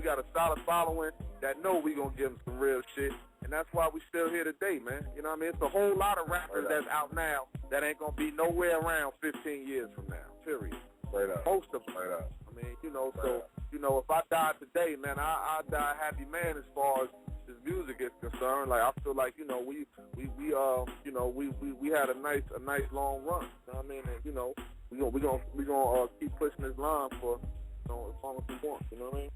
We got a solid following that know we gonna give them some real shit, and that's why we still here today, man. You know what I mean? It's a whole lot of rappers that's out now that ain't gonna be nowhere around 15 years from now. Period. Straight up. Most of them. Straight up. I mean, you know, so you know, if I died today, man, I die a happy man as far as this music is concerned. Like I feel like, you know, we had a nice long run. You know what I mean? And you know, we gonna keep pushing this line for, you know, as long as we want. You know what I mean?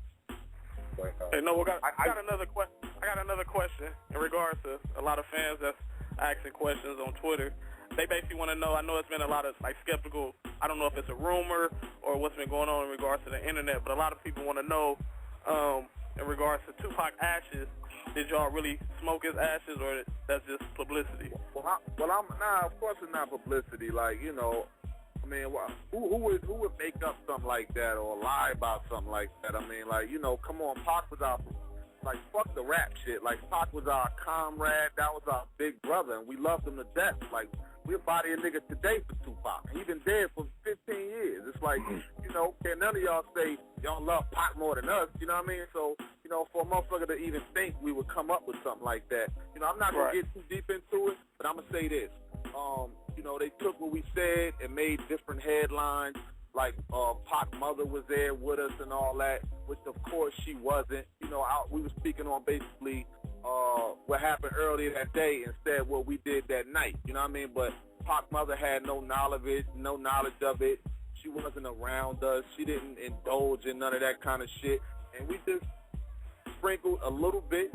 Hey, no, I got another question. I got another question in regards to a lot of fans that's asking questions on Twitter. They basically want to know. I know it's been a lot of like skeptical. I don't know if it's a rumor or what's been going on in regards to the internet, but a lot of people want to know in regards to Tupac ashes. Did y'all really smoke his ashes, or that's just publicity? Of course it's not publicity. Like, you know, I mean, who would make up something like that or lie about something like that? I mean, like, you know, come on, Pac was our, like, fuck the rap shit. Like, Pac was our comrade. That was our big brother, and we loved him to death. Like, we'll body a nigga today for Tupac. He been dead for 15 years. It's like, you know, can none of y'all say y'all love Pac more than us, you know what I mean? So, you know, for a motherfucker to even think we would come up with something like that, you know, I'm not going to get too deep into it, but I'm going to say this. You know, they took what we said and made different headlines, like Pac's mother was there with us and all that, which of course she wasn't. You know, we were speaking on basically what happened earlier that day instead of what we did that night, you know what I mean? But Pac's mother had no knowledge of it. She wasn't around us. She didn't indulge in none of that kind of shit. And we just sprinkled a little bit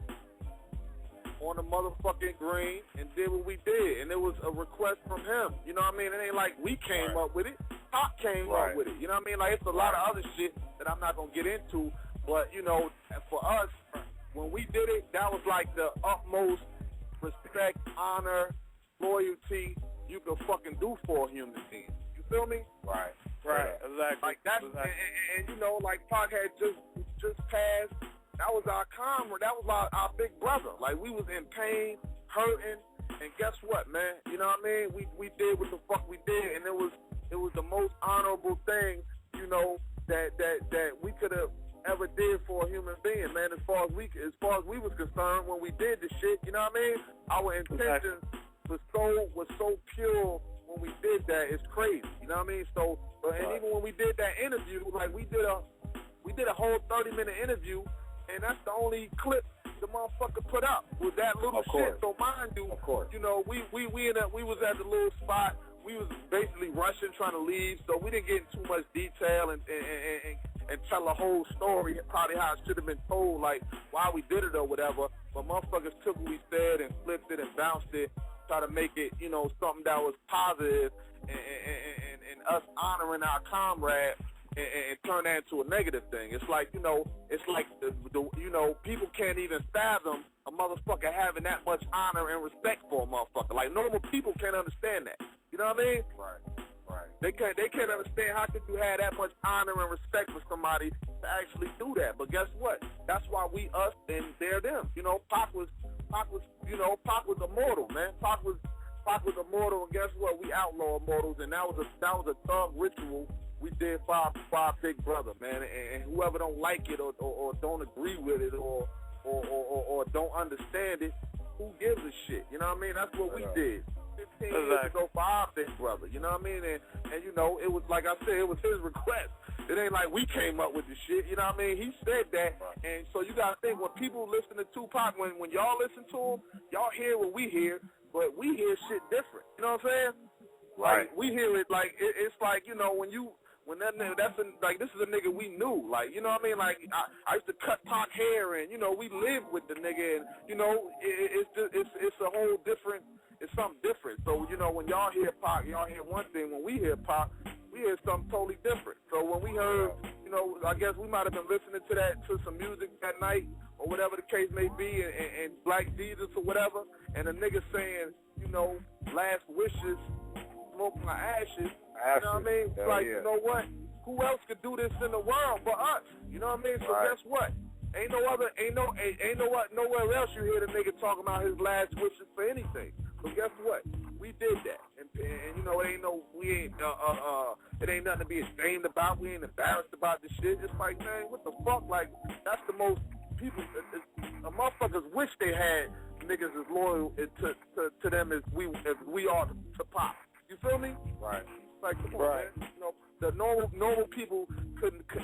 on the motherfucking green and did what we did. And it was a request from him. You know what I mean? It ain't like we came up with it. Pac came up with it. You know what I mean? Like, it's a lot of other shit that I'm not going to get into. But, you know, for us, when we did it, that was like the utmost respect, honor, loyalty you could fucking do for a human being. You feel me? Right, exactly. Like that, exactly. And you know, like Pac had just passed. That was our comrade. That was our big brother. Like, we was in pain, hurting, and guess what, man? You know what I mean? We did what the fuck we did, and it was the most honorable thing, you know, that we could have ever did for a human being, man. As far as we was concerned when we did the shit, you know what I mean? Our intentions was so pure when we did that. It's crazy, you know what I mean? So, and even when we did that interview, like we did a whole 30-minute interview, and that's the only clip the motherfucker put up was that little shit. So mind you, you know, we was at the little spot. We was basically rushing, trying to leave, so we didn't get in too much detail and tell the whole story, probably how it should have been told, like why we did it or whatever. But motherfuckers took what we said and flipped it and bounced it, try to make it, you know, something that was positive and us honoring our comrade. And turn that into a negative thing. It's like, you know, you know, people can't even fathom a motherfucker having that much honor and respect for a motherfucker. Like, normal people can't understand that. You know what I mean? Right. They can't understand how could you have that much honor and respect for somebody to actually do that. But guess what? That's why we us and they're them. You know, Pac was immortal, man. Pac was immortal, and guess what? We outlaw immortals, and that was a thug ritual we did for our big brother, man. And whoever don't like it or don't agree with it or don't understand it, who gives a shit? You know what I mean? That's what we did 15 years ago for our big brother. You know what I mean? And you know, it was like I said, it was his request. It ain't like we came up with the shit. You know what I mean? He said that, and so you gotta think when people listen to Tupac, when y'all listen to him, y'all hear what we hear, but we hear shit different. You know what I'm saying? Like, we hear it like it's like, you know, when that nigga, like, this is a nigga we knew, like, you know what I mean? Like, I used to cut Pac hair, and, you know, we lived with the nigga, and, you know, it's a whole different, it's something different. So, you know, when y'all hear Pac, y'all hear one thing. When we hear Pac, we hear something totally different. So when we heard, you know, I guess we might have been listening to some music that night, or whatever the case may be, and Black Jesus or whatever, and a nigga saying, you know, last wishes, smoking my ashes. You know what I mean? Like, you know what? Who else could do this in the world but us? You know what I mean? So guess what? Ain't nowhere else you hear the nigga talking about his last wishes for anything. So guess what? We did that, and you know, we ain't It ain't nothing to be ashamed about. We ain't embarrassed about this shit. It's like, man, what the fuck? Like, that's the most people. Motherfuckers wish they had niggas as loyal to them as we are to Pop. You feel me? Right. Like, come on, man. You know, the normal people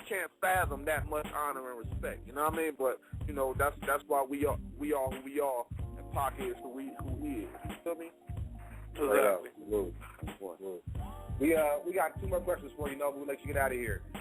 can't fathom that much honor and respect. You know what I mean? But you know, that's why we are who we are, and Pac is who he is. You feel me? Exactly. We got 2 more questions for you, Nova. We'll let you get out of here.